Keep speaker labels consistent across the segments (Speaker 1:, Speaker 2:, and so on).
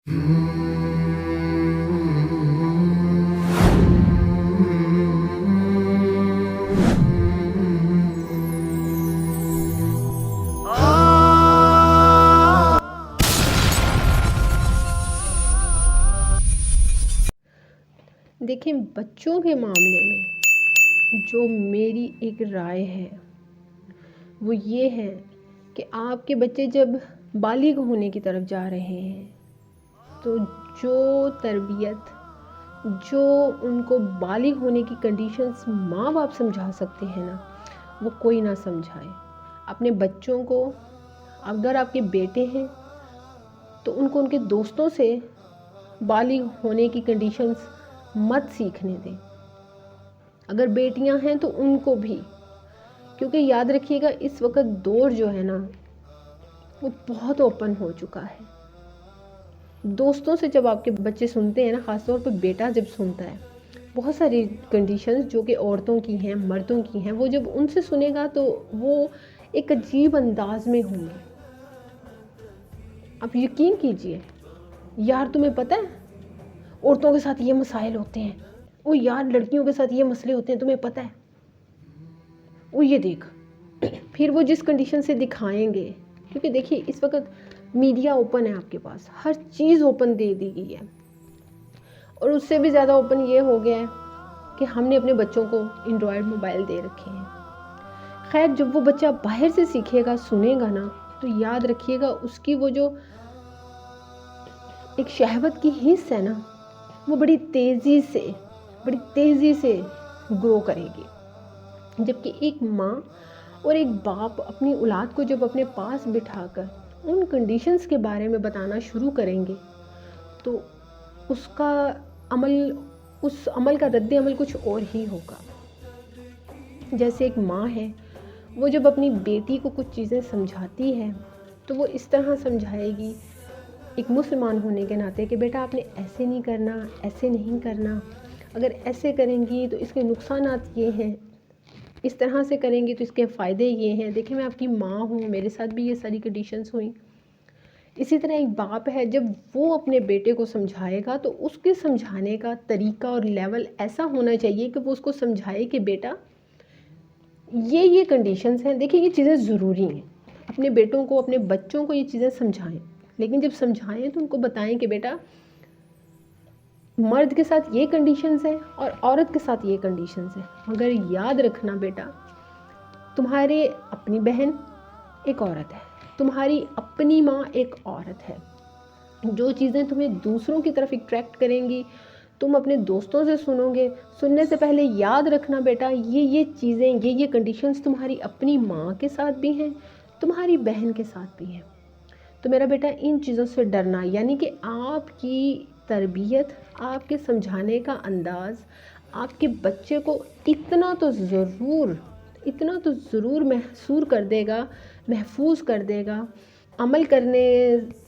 Speaker 1: دیکھیں، بچوں کے معاملے میں جو میری ایک رائے ہے وہ یہ ہے کہ آپ کے بچے جب بالغ ہونے کی طرف جا رہے ہیں تو جو تربیت، جو ان کو بالغ ہونے کی کنڈیشنز ماں باپ سمجھا سکتے ہیں نا، وہ کوئی نہ سمجھائے۔ اپنے بچوں کو، اگر آپ کے بیٹے ہیں تو ان کو ان کے دوستوں سے بالغ ہونے کی کنڈیشنز مت سیکھنے دیں۔ اگر بیٹیاں ہیں تو ان کو بھی، کیونکہ یاد رکھیے گا اس وقت دور جو ہے نا وہ بہت اوپن ہو چکا ہے۔ دوستوں سے جب آپ کے بچے سنتے ہیں نا، خاص طور پہ بیٹا جب سنتا ہے بہت ساری کنڈیشنز جو کہ عورتوں کی ہیں، مردوں کی ہیں، وہ جب ان سے سنے گا تو وہ ایک عجیب انداز میں ہوں گے۔ آپ یقین کیجئے، یار تمہیں پتہ ہے عورتوں کے ساتھ یہ مسائل ہوتے ہیں، وہ یار لڑکیوں کے ساتھ یہ مسئلے ہوتے ہیں، تمہیں پتہ ہے، وہ یہ دیکھ۔ پھر وہ جس کنڈیشن سے دکھائیں گے، کیونکہ دیکھیے اس وقت میڈیا اوپن ہے، آپ کے پاس ہر چیز اوپن دے دی گئی ہے، اور اس سے بھی زیادہ اوپن یہ ہو گیا ہے کہ ہم نے اپنے بچوں کو اینڈرائڈ موبائل دے رکھے ہیں۔ خیر، جب وہ بچہ باہر سے سیکھے گا، سنے گا نا، تو یاد رکھیے گا اس کی وہ جو ایک شہوت کی حص ہے نا، وہ بڑی تیزی سے گرو کرے گی۔ جبکہ ایک ماں اور ایک باپ اپنی اولاد کو جب اپنے پاس بٹھا کر ان کنڈیشنز کے بارے میں بتانا شروع کریں گے تو اس عمل کا رد عمل کچھ اور ہی ہوگا۔ جیسے ایک ماں ہے، وہ جب اپنی بیٹی کو کچھ چیزیں سمجھاتی ہے تو وہ اس طرح سمجھائے گی ایک مسلمان ہونے کے ناطے کہ بیٹا آپ نے ایسے نہیں کرنا، ایسے نہیں کرنا، اگر ایسے کریں گی تو اس کے نقصانات یہ ہیں، اس طرح سے کریں گی تو اس کے فائدے یہ ہیں، دیکھیں میں آپ کی ماں ہوں، میرے ساتھ بھی یہ ساری کنڈیشنز ہوئیں۔ اسی طرح ایک باپ ہے، جب وہ اپنے بیٹے کو سمجھائے گا تو اس کے سمجھانے کا طریقہ اور لیول ایسا ہونا چاہیے کہ وہ اس کو سمجھائے کہ بیٹا یہ کنڈیشنز ہیں، دیکھیں یہ چیزیں ضروری ہیں۔ اپنے بیٹوں کو، اپنے بچوں کو یہ چیزیں سمجھائیں، لیکن جب سمجھائیں تو ان کو بتائیں کہ بیٹا مرد کے ساتھ یہ کنڈیشنز ہیں اور عورت کے ساتھ یہ کنڈیشنز ہیں، مگر یاد رکھنا بیٹا، تمہارے اپنی بہن ایک عورت ہے، تمہاری اپنی ماں ایک عورت ہے۔ جو چیزیں تمہیں دوسروں کی طرف اٹریکٹ کریں گی، تم اپنے دوستوں سے سنو گے، سننے سے پہلے یاد رکھنا بیٹا یہ چیزیں، یہ کنڈیشنز تمہاری اپنی ماں کے ساتھ بھی ہیں، تمہاری بہن کے ساتھ بھی ہیں۔ تو میرا بیٹا ان چیزوں سے ڈرنا، یعنی کہ آپ کی تربیت، آپ کے سمجھانے کا انداز آپ کے بچے کو اتنا تو ضرور محفوظ کر دے گا۔ عمل کرنے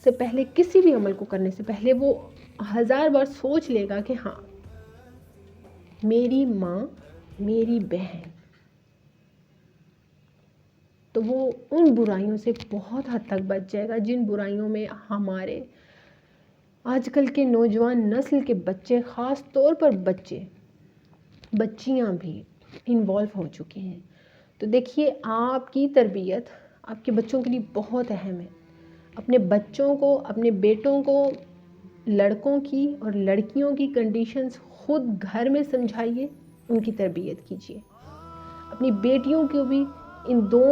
Speaker 1: سے پہلے، کسی بھی عمل کو کرنے سے پہلے وہ 1000 بار سوچ لے گا کہ ہاں میری ماں، میری بہن، تو وہ ان برائیوں سے بہت حد تک بچ جائے گا جن برائیوں میں ہمارے آج کل کے نوجوان نسل کے بچے، خاص طور پر بچیاں بھی انوالو ہو چکے ہیں۔ تو دیکھیے آپ کی تربیت آپ کے بچوں کے لیے بہت اہم ہے۔ اپنے بچوں کو، اپنے بیٹوں کو لڑکوں کی اور لڑکیوں کی کنڈیشنز خود گھر میں سمجھائیے، ان کی تربیت کیجیے۔ اپنی بیٹیوں کو بھی ان دو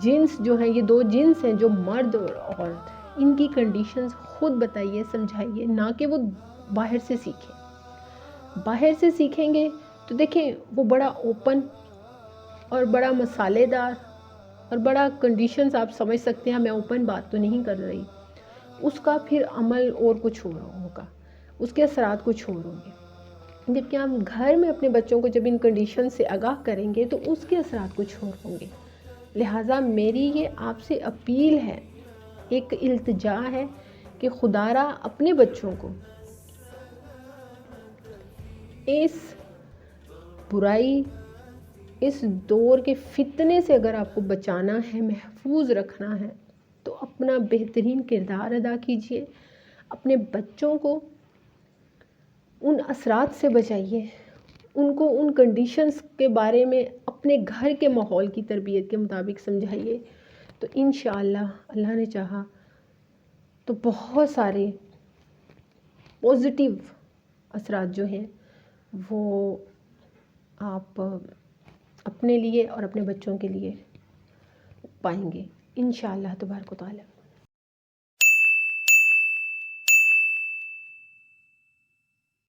Speaker 1: جنس جو ہیں، یہ دو جنس ہیں جو مرد اور عورت، ان کی کنڈیشنز خود بتائیے، سمجھائیے، نہ کہ وہ باہر سے سیکھیں۔ باہر سے سیکھیں گے تو دیکھیں وہ بڑا اوپن اور بڑا مسالے دار اور بڑا کنڈیشنز آپ سمجھ سکتے ہیں، میں اوپن بات تو نہیں کر رہی، اس کا پھر عمل اور کچھ اور ہوگا، اس کے اثرات کچھ اور ہوں گے۔ جبکہ آپ گھر میں اپنے بچوں کو جب ان کنڈیشن سے آگاہ کریں گے تو اس کے اثرات کچھ اور ہوں گے۔ لہٰذا میری یہ آپ سے اپیل ہے، ایک التجا ہے کہ خدارا اپنے بچوں کو اس برائی، اس دور کے فتنے سے اگر آپ کو بچانا ہے، محفوظ رکھنا ہے، تو اپنا بہترین کردار ادا کیجیے، اپنے بچوں کو ان اثرات سے بچائیے، ان کو ان کنڈیشنز کے بارے میں اپنے گھر کے ماحول کی تربیت کے مطابق سمجھائیے، تو انشاءاللہ اللہ نے چاہا تو بہت سارے پازیٹیو اثرات جو ہیں وہ آپ اپنے لیے اور اپنے بچوں کے لیے پائیں گے انشاءاللہ تبارک و تعالی۔